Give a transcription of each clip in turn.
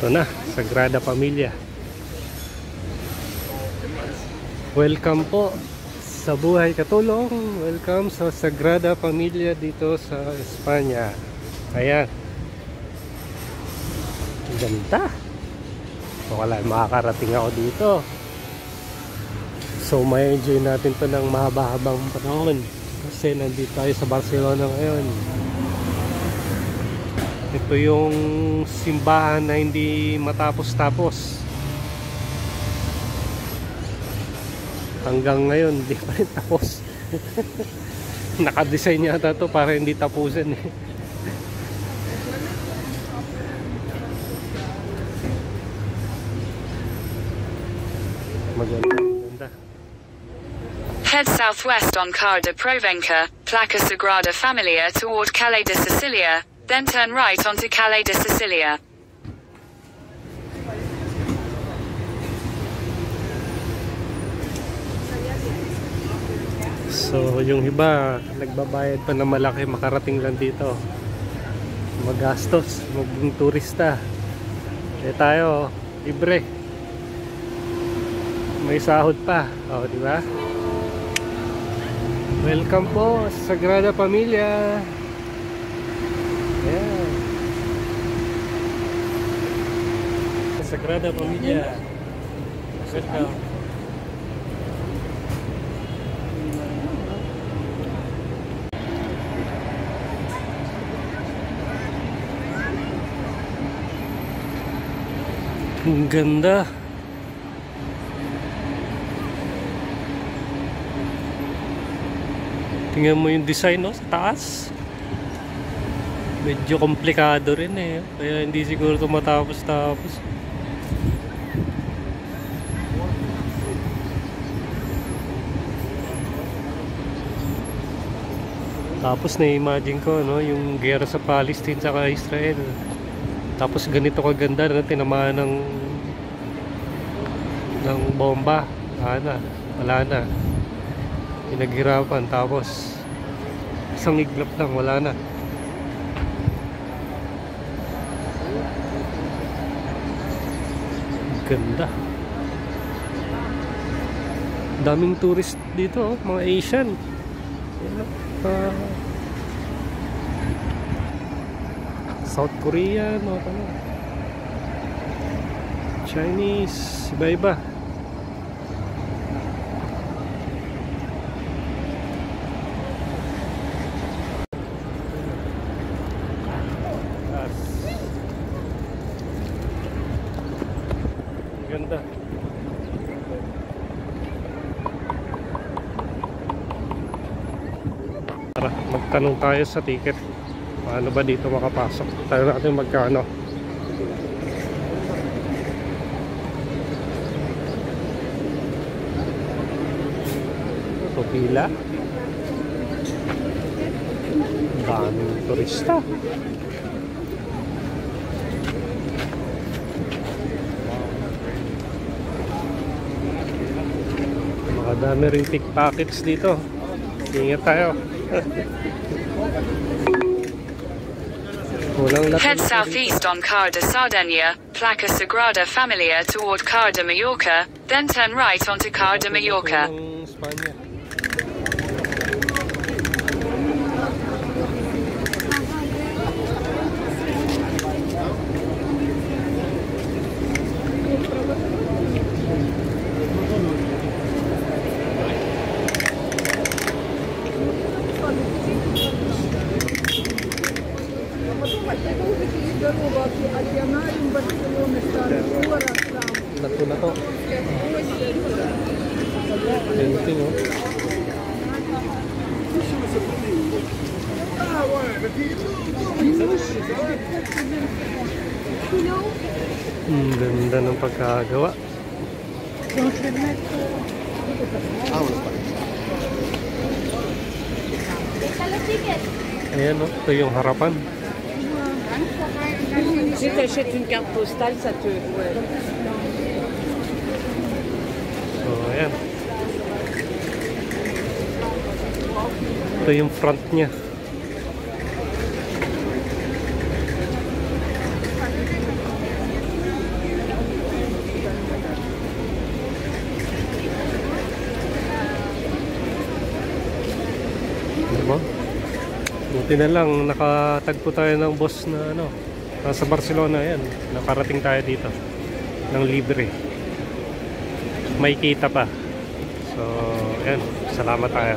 Ito na, Sagrada Familia. Welcome po sa Buhay Katulong. Welcome sa Sagrada Familia dito sa Espanya. Ayan. Ganda. Wala, makakarating ako dito. So may enjoy natin to ng mahaba-habang panahon. Kasi nandito tayo sa Barcelona ngayon. Ito yung simbahan na hindi matapos-tapos. Hanggang ngayon, hindi pa rin tapos. Nakadesign yata to para hindi tapusin eh. Maganda. Head southwest on Carrer de Provenca, Placa Sagrada Familia toward Calais de Sicilia, then turn right onto Calais de Sicilia. So yung iba nagbabayad pa na malaki makarating lang dito, magastos, maging turista. Eh tayo libre, may sahod pa, oh, di ba? Welcome po sa Sagrada Familia. Yeah. Sagrada Familia. Welcome. Ang ganda. Tingnan mo yung design, no, sa taas. Medyo komplikado rin eh. Kaya hindi siguro ito matapos-tapos. Tapos na-imagine ko, no, yung gera sa Palestine sa Israel. Tapos ganito kaganda na tinamaan ng bomba. Wala na. Pinaghirapan, tapos isang iglap lang, wala na. Ganda. Daming tourist dito, mga Asian. South Korean, Chinese, iba-iba. Ganda. Tara, magtanong tayo sa ticket. Paano ba dito makapasok? Tayo natin magkano. Ito pila. Daming turista. Dami rin pickpockets dito. Ingat tayo. Head southeast on Carrer de Sardenya, Placa Sagrada Familia toward Carrer de Mallorca, then turn right onto Carrer de Mallorca. Nato na to. Painting, oh. Ganda ng pagkagawa. Ayan, oh, ito yung harapan. Si tu achètes une carte postale, ça te... Ouais. So, ayan. Ito yung front niya. Buti na lang nakatagpo tayo ng boss na ano, nasa Barcelona. Yan, nakarating tayo dito ng libre, may kita pa. So yan, salamat tayo.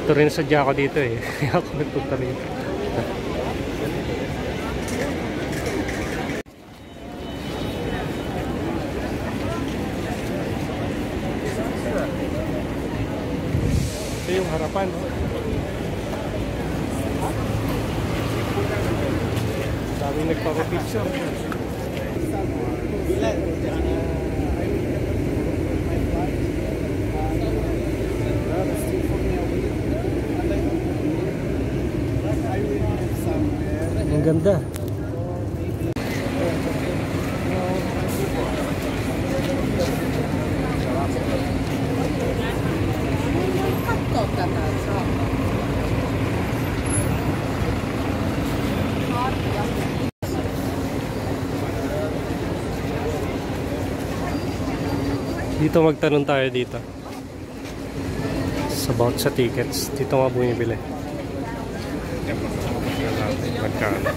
Ito rin sadya ako dito eh. Ako nagpunta rito. Ito yung harapan. Daming nagpapapicture. Ang ganda. Dito magtanong tayo dito. It's about sa tickets. Dito nga bumibili. Magkano.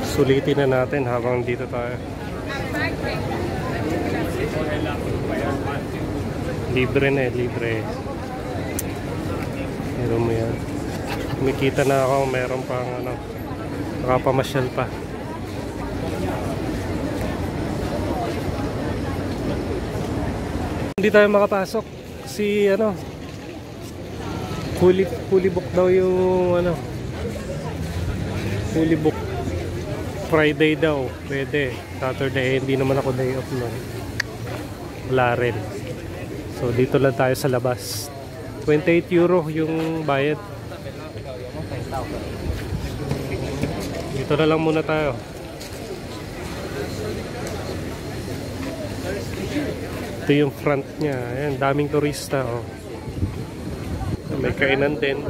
Sulitin na natin habang dito tayo. Libre na eh, libre. Meron mo yan. Kumikita na ako, meron pang ano, nakapamasyal pa. Hindi tayo makapasok kasi ano, fully book daw yung ano, fully book. Friday daw pwede, Saturday hindi naman ako day off nun, wala rin. So dito lang tayo sa labas. 28 euro yung bayad. Dito na lang muna tayo. Ito yung front niya. Ayan, daming turista. Oh. May kainan din.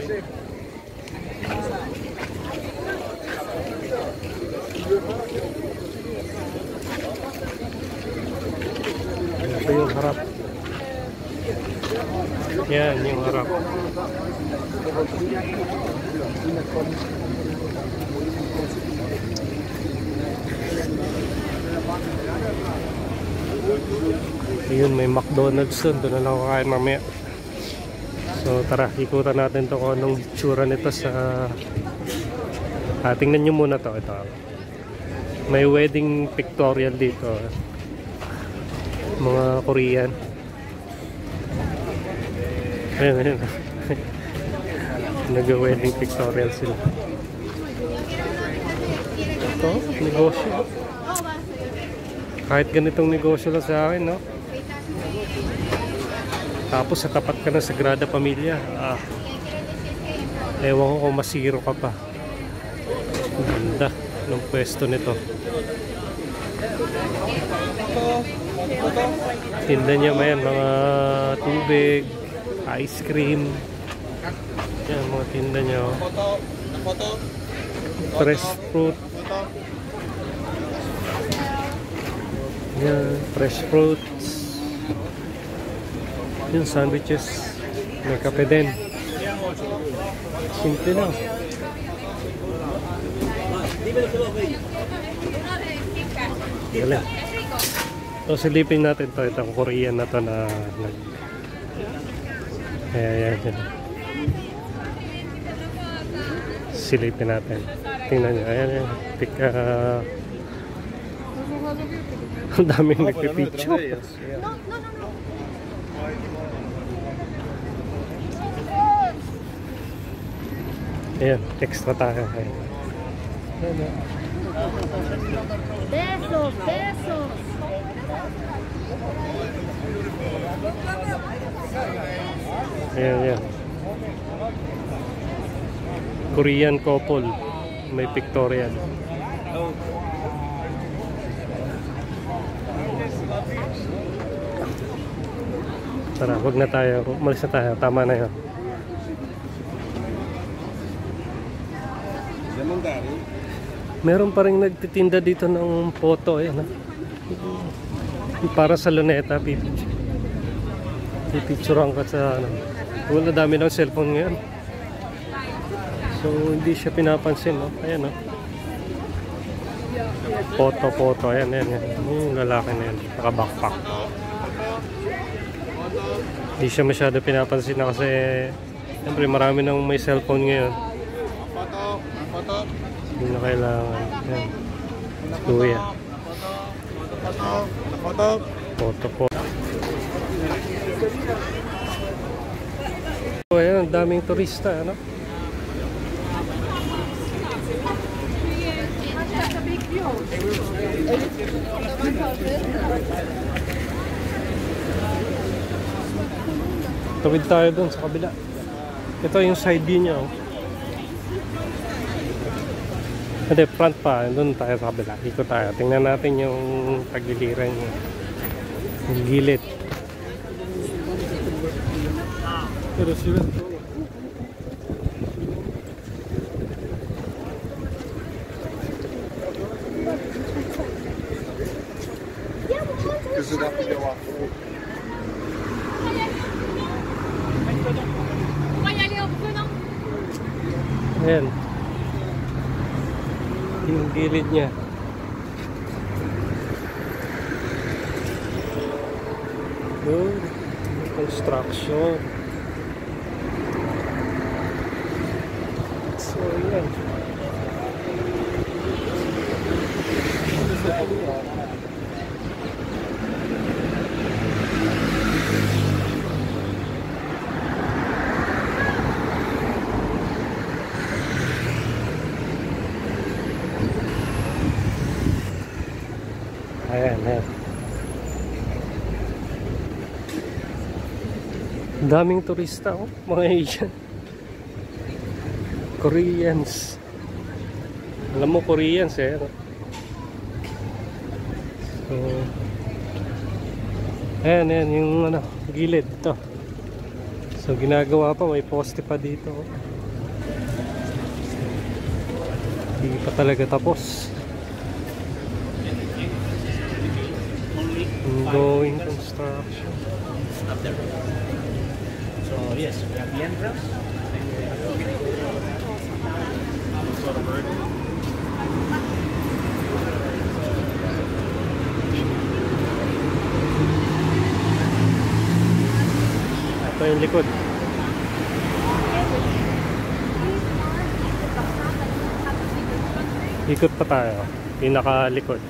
Ito yung harap. Yan, yung harap. Ayun, may McDonald's doon. Doon na lang ako kain mamaya. So tara, ikutan natin to kung anong tsura nito sa... tingnan nyo muna to. Ito. May wedding pictorial dito. Mga Korean. Ayun, ayun. Nag-wedding pictorial sila. Ito, negosyo. Kahit ganitong negosyo lang sa akin, no? Tapos sa tapat ka ng Sagrada Familia. Ewan ko kung masiro ka pa. Ganda ng pwesto nito. Tinda niya mayan, mga tubig, ice cream. Yan, mga tinda niya. Oh. Fresh fruit. Yan, fresh fruits. Yung sandwiches. May kape din. Simple lang. Galing. So silipin natin to. Itong Korean na to na ayan. Silipin natin. Tingnan nyo. Ayan. Ang daming nagpipicture. Ayan, extra tayo. Ayan. Pesos. Ayan. Korean couple. May pictorial. Tara, wag na tayo. Umalis na tayo. Tama na yun. Meron pa rin nagtitinda dito ng photo. Ayan, ha? Para sa luneta, pipicturean ka sa ano. Wala, dami ng cellphone ngayon. So hindi siya pinapansin, no? Ayan, no? Photo. Ayan. Yung lalaki na yan, naka-backpack. Hindi siya masyado pinapansin na kasi siyempre marami nang may cellphone ngayon. Hindi na kailangan. Ayan. Kuya. Photo. So ayan, daming turista, ano? Tawid tayo dun sa kabila. Ito yung side view niya, oh. Hindi, front pa. Doon tayo sa kabila. Ikot tayo. Tingnan natin yung tagiliran niya. Yung gilid. Pero sila ito. Ayan. Yung gilid niya. Yun. Construction. So, yan. Ayan. Daming turista, oh, mga Asian. Koreans. Alam mo, Koreans eh. So, ayan, yung ano, gilid ito. So, ginagawa pa, may poste pa dito. Hindi pa talaga tapos. Ongoing construction. So yes, we have the entrance. Ito yung likod. Ikot pa tayo. Pinakalikod.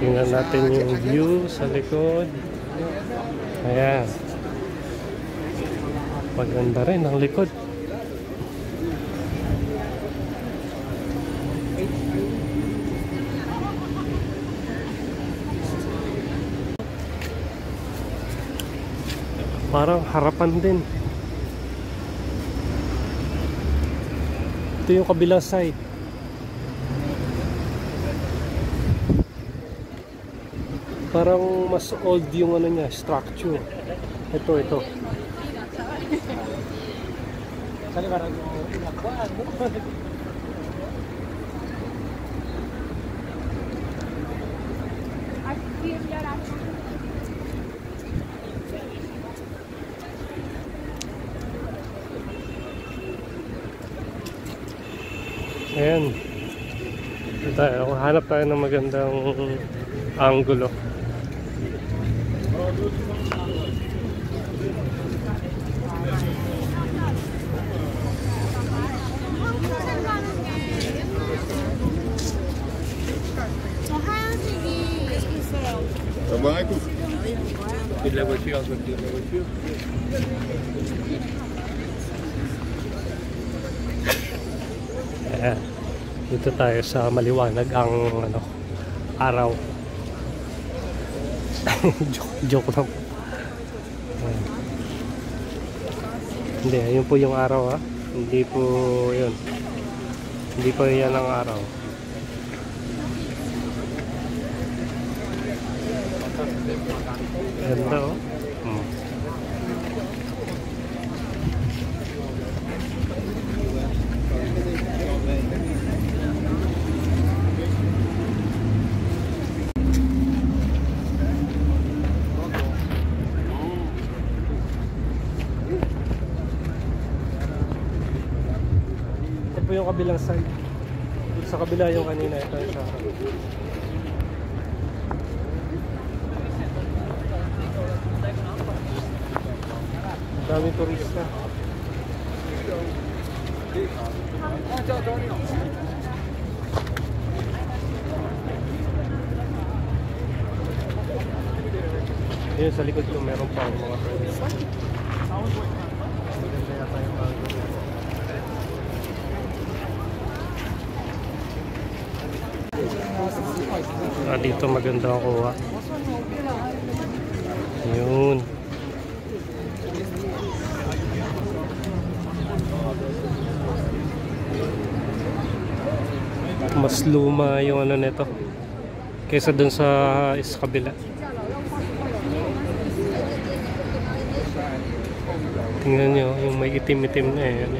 Tingnan natin yung view sa likod. Ayan. Maganda rin ang likod. Parang harapan din. Ito yung kabilang side. Parang mas old yung ano niya, structure. Ito. Ayan. Hanap tayo ng magandang angulo. Ayan. Dito tayo sa maliwanag ang ano, araw. joke lang. Ayan. Hindi, ayun po yung araw ha. Hindi po yun. Hindi po yan ang araw. Ganda oh. Ito po yung kabilang side. Sa kabila yung kanina. Ito yung sa daming turista. Yun sa likod ko meron pa mga turista. Maganda yata yung bago. Dito maganda ang kuha. Yun. Mas luma yung ano nito kaysa dun sa kabila. Tingnan nyo yung may itim-itim na eh.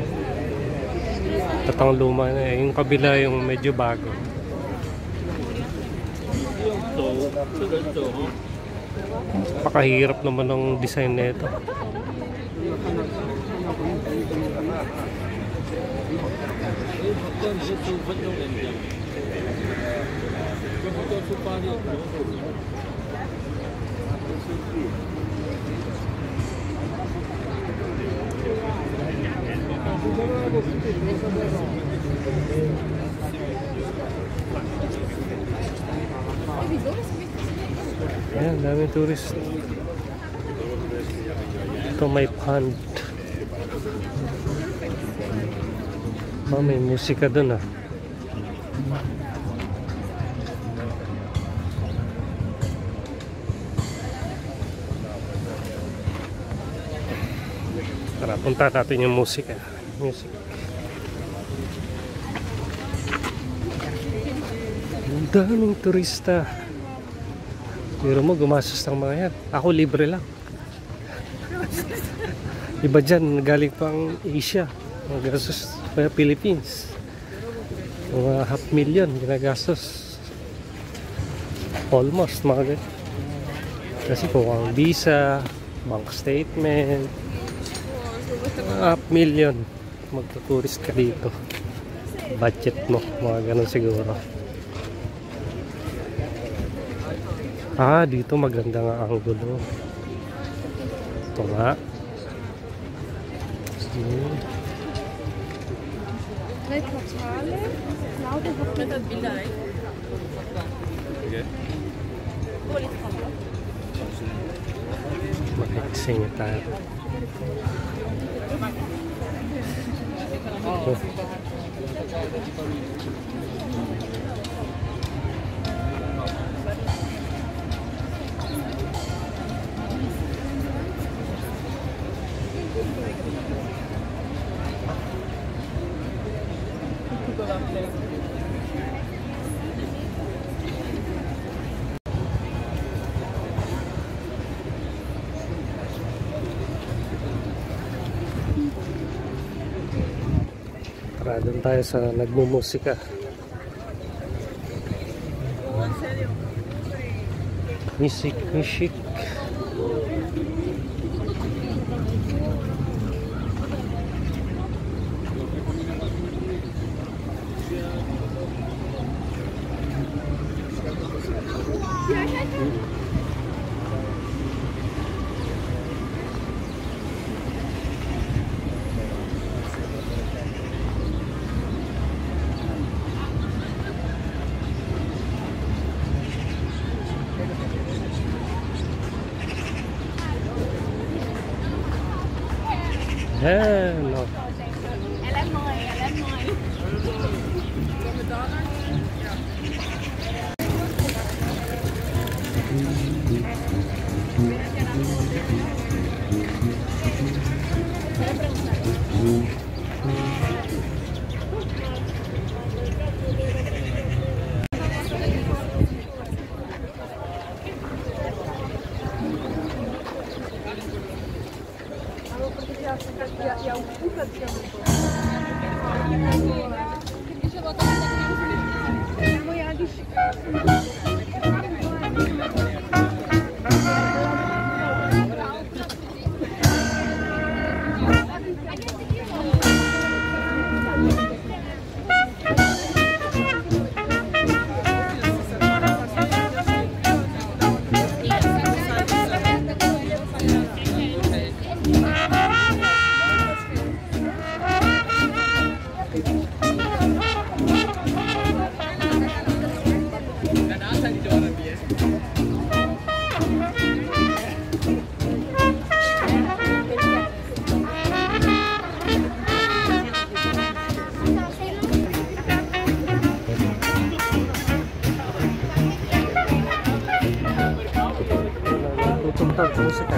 Tatang luma na eh. Yung kabila yung medyo bago. Pakahirap naman ng design na ito. Ayan, dami tourist. Ito may pond. May musika dun ah. Tara, punta natin yung musika. Music. Ang daming turista. Pero mo, gumastos ng mga yan. Ako, libre lang. Iba dyan, galing pang Asia. Gastos pa Philippines. Mga 500,000 ginagastos. Almost, mga ganyan. Kasi kung ang visa, bank statement, 500,000 magtuturist ka dito. Budget mo, mga ganun siguro. Dito maganda nga ang gulo. Ito nga. Mag-exing tayo. Tara, doon tayo sa nagmumusika. Music. No. musika.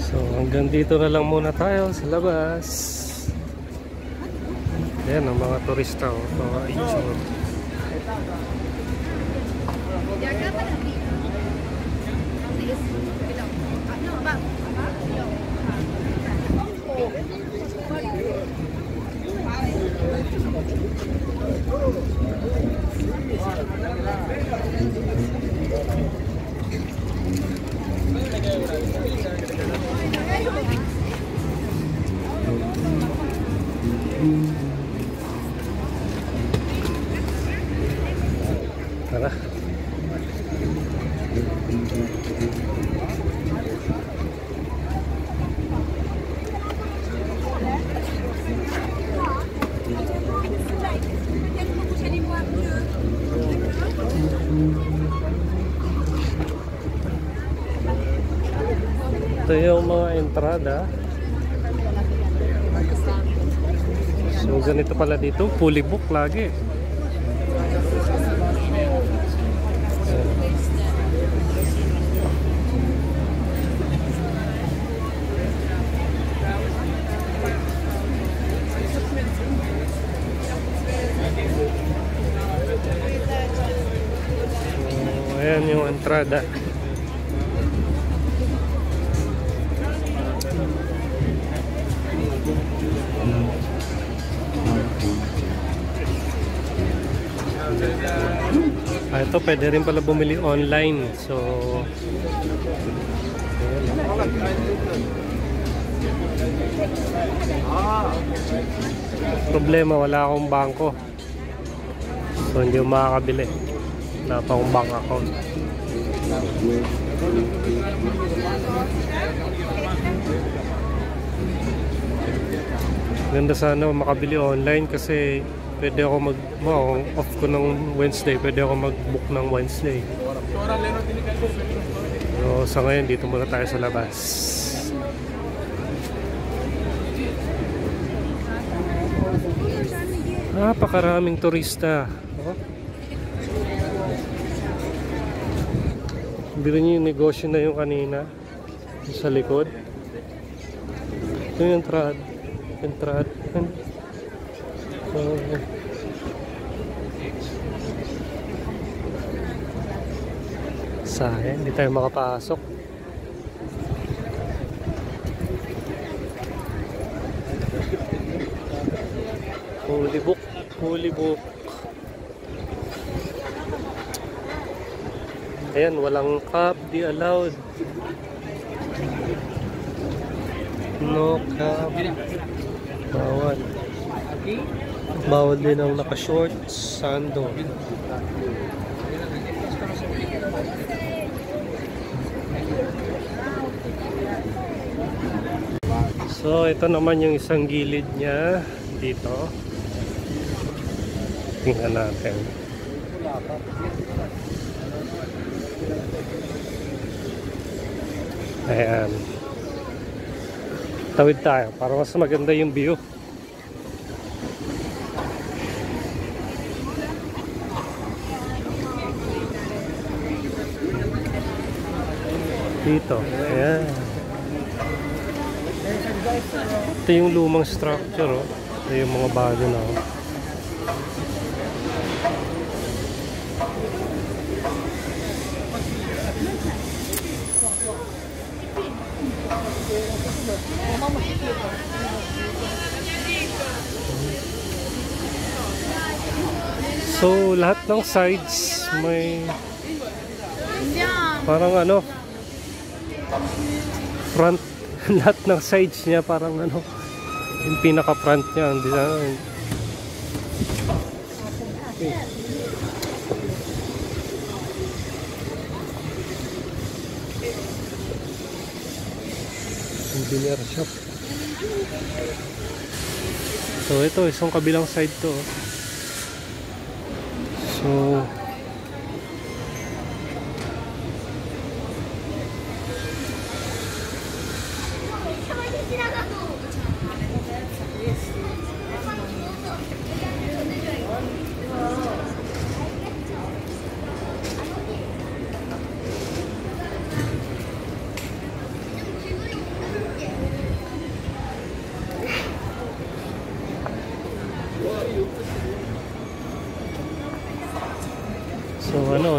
So hanggang dito na lang muna tayo sa labas. Ayan ang mga turista, mga itsura. Tara. Ito yung mga entrada. So ganito pala dito, fully book lagi. So, ayan yung entrada. Ito pwede rin pala bumili online. So problema, wala akong bangko. So hindi ko makakabili. Wala pa akong bank account. Ganda sana makabili online kasi pwede ako off ko ng Wednesday, pwede ako mag-book ng Wednesday. So sa ngayon dito muna tayo sa labas. Napakaraming turista. Biro niyo yung negosyo na yung kanina sa likod. Ito yung entrada. Sayang, hindi tayo makapasok. Fully book. Ayan, walang cap, di allowed. No cap. Bawal din ang naka-shorts, sando. So ito naman yung isang gilid niya dito. Tingnan natin. Ayan. Tawid tayo para mas maganda yung view. Dito. Ayan. Ito yung lumang structure, oh. Ito yung mga bago na, oh. So lahat ng sides may parang ano, front. Lahat ng sides niya parang ano, yung pinaka front niya ang design. Engineer shop. So ito, isang kabilang side to. So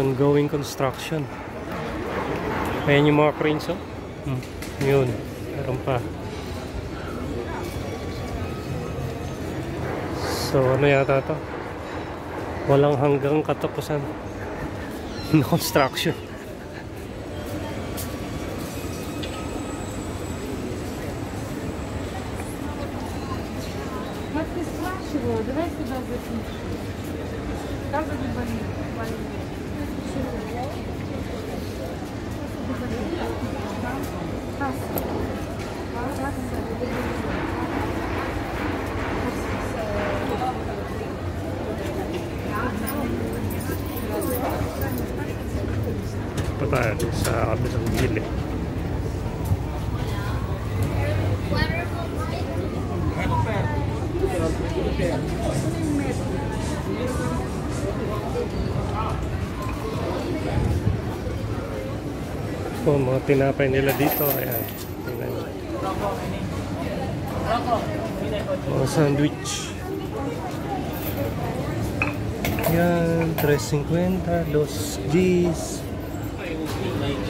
ongoing construction. Ayan yung mga cranes, oh. Yun, meron pa. So ano yata to? Walang hanggang katapusan ng construction. Pa tayo sa kabilang gilid. So, mga tinapay nila dito, ayan. Mga sandwich. Ayan, 3.50, Los G's.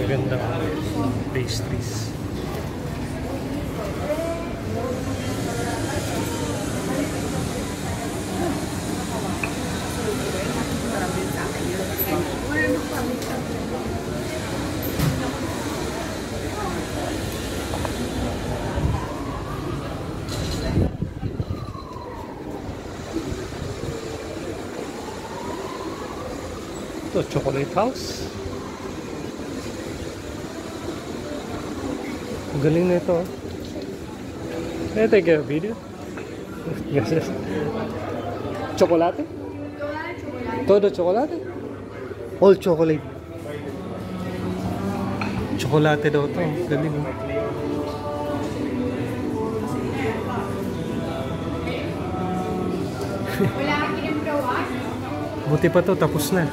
Maganda pastries. Ito, chocolate house. Galing na ito. Eh, take a video. Yes. Chocolate? Todo chocolate? All chocolate. Chocolate daw ito. Galing. Buti pa to, tapos na.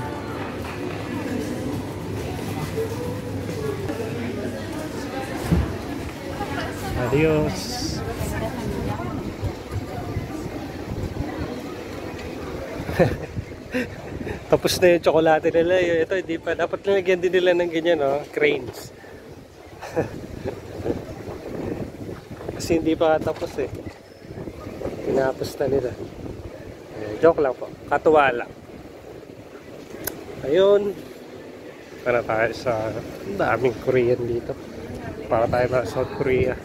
Adios. Tapos na yung tsokolate nila. Ito, hindi pa. Dapat nilagyan din nila ng ganyan, no? Cranes. Kasi hindi pa tapos eh. Tinapos na nila. Joke lang po. Katuwa lang. Ayun. Para tayo sa daming Korean dito. Para tayo na South Korea.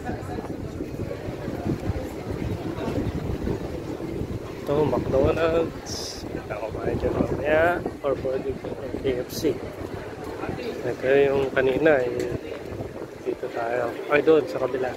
Ito, McDonald's. Nakakumain dyan mamaya. Or pwede KFC. Ito yung kanina. Dito tayo. Ay, doon sa kabila.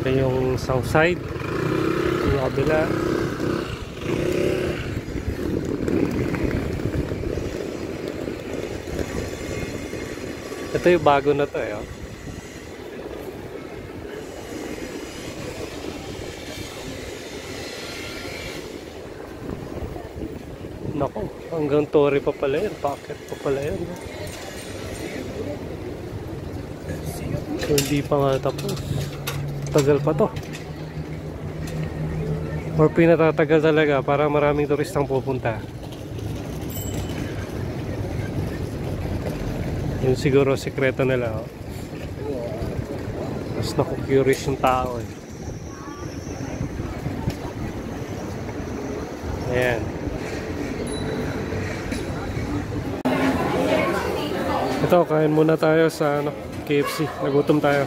Ito yung south side, yung kabila. Ito yung bago na to eh. Nako, hanggang Torre pa pala yan, pocket pa pala yan. So hindi pa nga tapos. Tagal pa to. Or pinatatagal talaga para maraming turistang pupunta. Yun siguro sikreto nila. Oh. Mas naku-curious yung tao eh. Ayan. Ito, kain muna tayo sa KFC. Nagutom tayo.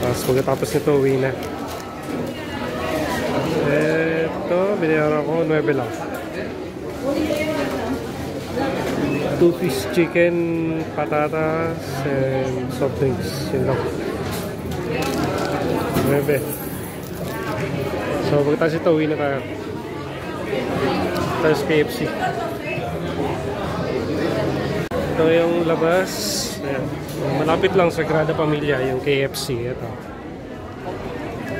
Tapos pagkatapos nito, uwi na. Ito, binayaran ko 9 lang. 2-piece chicken, patatas, and soft drinks. Yun lang. 9. So pagkatapos ito, uwi na tayo. Tapos KFC. Ito yung labas. Ayan. Malapit lang sa Sagrada Familia yung KFC. Ito.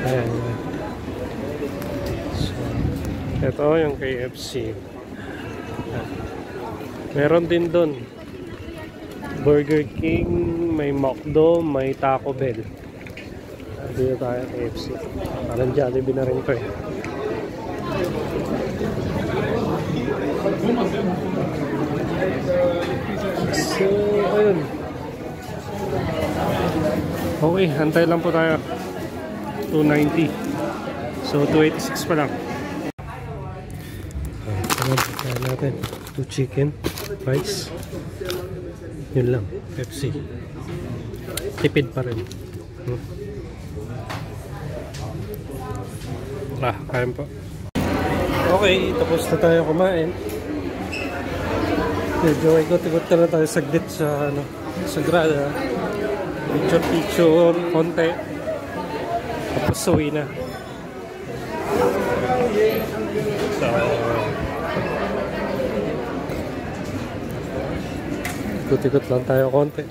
Ayan. So, ito yung KFC. Ayan. Meron din doon Burger King, may McDo, may Taco Bell. Dito tayo KFC. Parang Jollibee na rin to eh. So, ayun. Okay, hantay lang po tayo. 290. So, 286 pa lang. Kaya natin. 2 chicken, rice. Yun lang. Pepsi. Tipid pa rin. Kain po. Okay, tapos na tayo kumain. Medyo ikot-ikot na tayo saglit sa Sagrada. Picture, konti. Tapos uwi na. So, ikot-ikot lang tayo konti.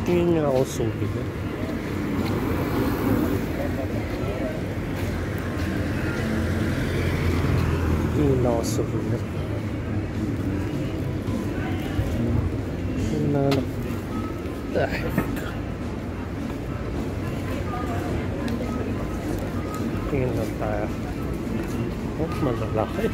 Tingin nga ako subi. Tingin ako subi. Tingin lang tayo. Oh, malalaki.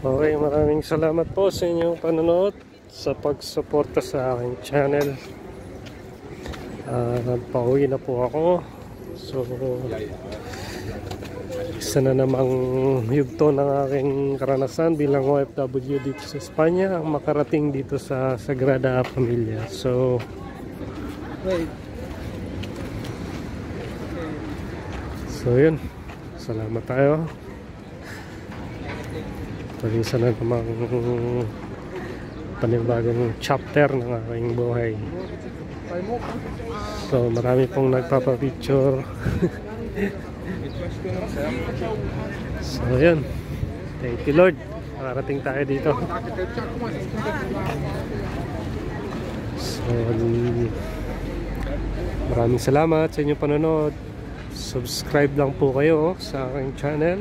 Okay, maraming salamat po sa inyong panonood, sa pagsuporta sa aking channel. Pauwi na po ako. So, Isa na namang yugto ng aking karanasan bilang OFW dito sa Espanya ang makarating dito sa Sagrada Familia. So yun, salamat tayo. Isa na namang panibagong chapter ng aking buhay. So marami pong nagpapapicture. So yun, thank you Lord, makarating tayo dito. So maraming salamat sa inyong panonood. Subscribe lang po kayo sa aking channel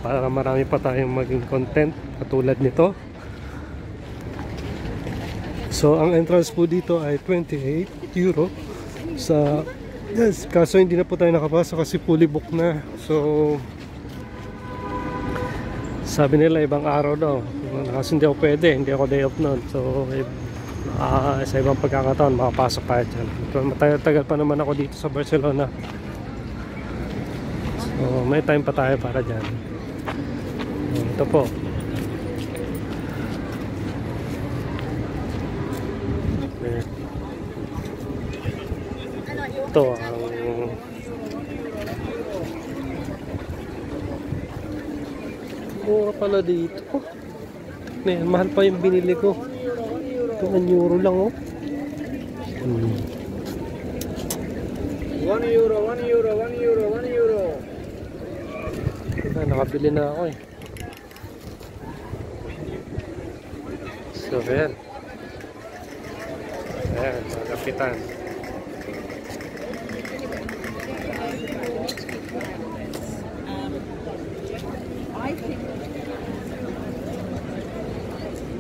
para marami pa tayong maging content katulad nito. So ang entrance po dito ay 28 euro sa kaso hindi na po tayo nakapasok kasi fully book na. So sabi nila ibang araw daw kasi hindi ako pwede, hindi ako day off nun. So sa ibang pagkakataon makapasok tayo dyan. Matagal pa naman ako dito sa Barcelona, so may time pa tayo para dyan. Ito po, ito ang mura pala dito. Mahal pa yung binili ko. Ito ang euro lang oh. 1 euro, 1 euro, 1 euro, 1 euro. Nakabili na ako eh. So ayan, mga kapitan.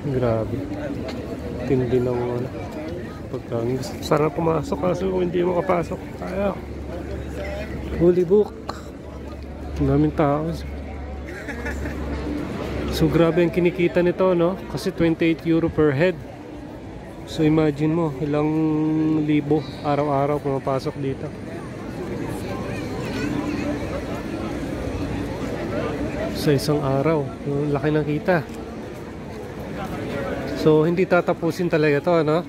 Grabe, tindi ng pagkang sarap pumasok kaso kung hindi makapasok tayo. Fully book, daming tao. So grabe ang kinikita nito, no? Kasi 28 euro per head. So imagine mo ilang libo araw-araw pumapasok dito. Sa isang araw, yung laki ng kita. So hindi tatapusin talaga to, no?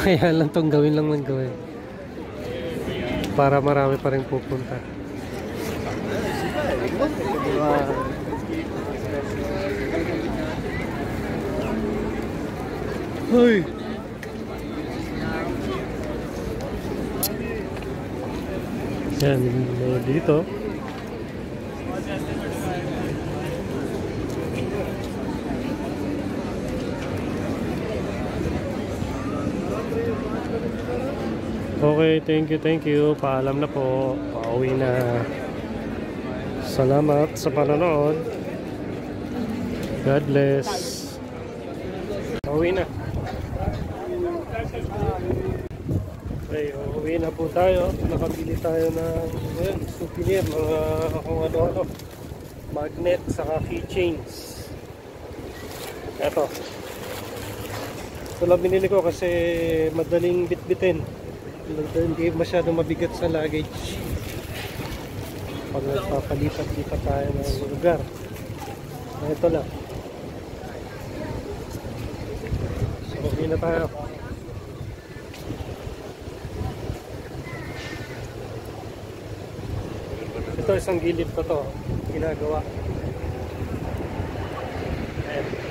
Kaya lang tong gawin lang ng gawin para marami pa rin pupunta. Hoy! Yan, dito. Okay, thank you. Paalam na po. Pauwi na. Salamat sa panonood. God bless. Pauwi na. Okay, uuwi na po tayo. Nakabili tayo ng souvenir, mga kung ano-ano. Magnet, saka keychains. Eto. Ito lang binili ko kasi madaling bitbitin. Hindi masyadong mabigat sa luggage pag nagpapalipat-lipat tayo ng lugar. Ito lang. So, okay na tayo. Ito isang gilid pa to ginagawa. Ayan.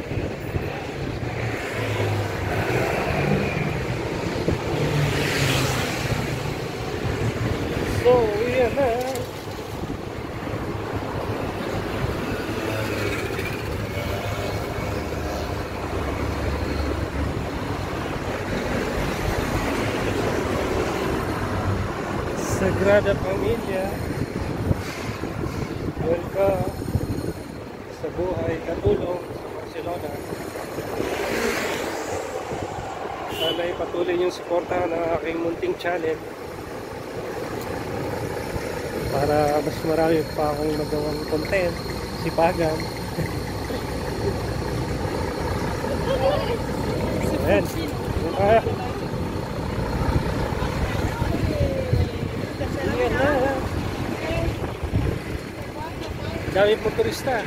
So, yeah na. Sagrada Familia, welcome sa buhay katulong sa Barcelona. Sana ipatuloy niyong suportahan ang aking munting channel para mas marami pa akong magawang content, sipagan. Ayan, yun kaya. Ayan na. Dami po turista.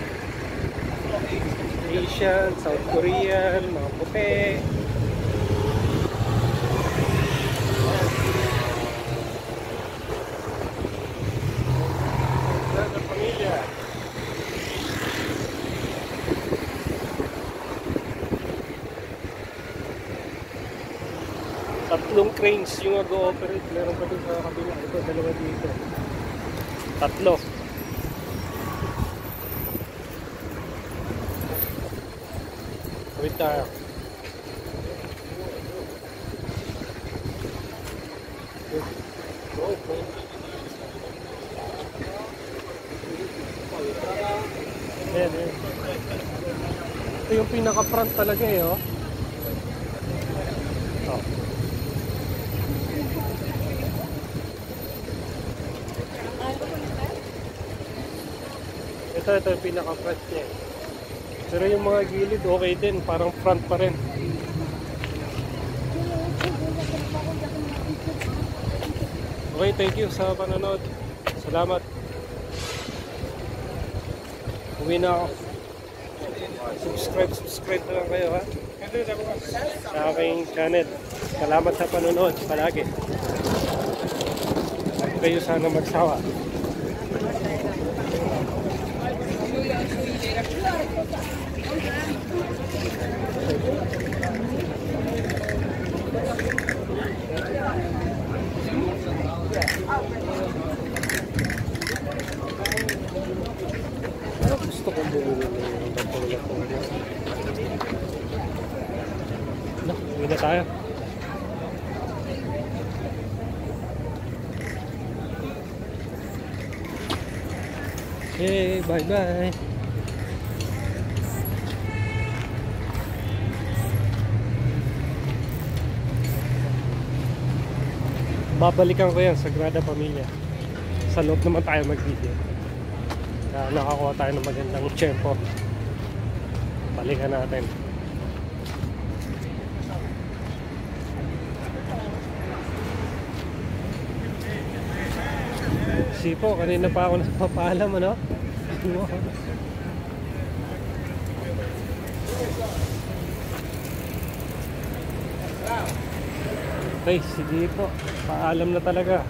Asian, South Korean, mga puti. Pamilya. Tatlong cranes yung nag-ooperate. Meron pa dun sa kabila. Ito, dalawa dito. Tatlo. Wait tayo. Ayan, ayan. Ito yung pinaka-front talaga eh, oh. Oh. Ito yung pinaka-front niya. Pero yung mga gilid, okay din. Parang front pa rin. Okay, thank you sa panonood. Salamat. Uwi na ako. Subscribe na lang kayo, ha? Sa aking channel. Salamat sa panonood palagi. At kayo sana magsawa. Gusto kong bumili ng laptop. Uwi na tayo. Okay, bye-bye. Babalikan ko yan, Sagrada Familia. Sa loob naman tayo mag-video. Kaya nakakuha tayo ng magandang tiyempo. Balikan natin. Sipo, kanina pa ako nagpapaalam, ano? Okay, sige po. Paalam na talaga.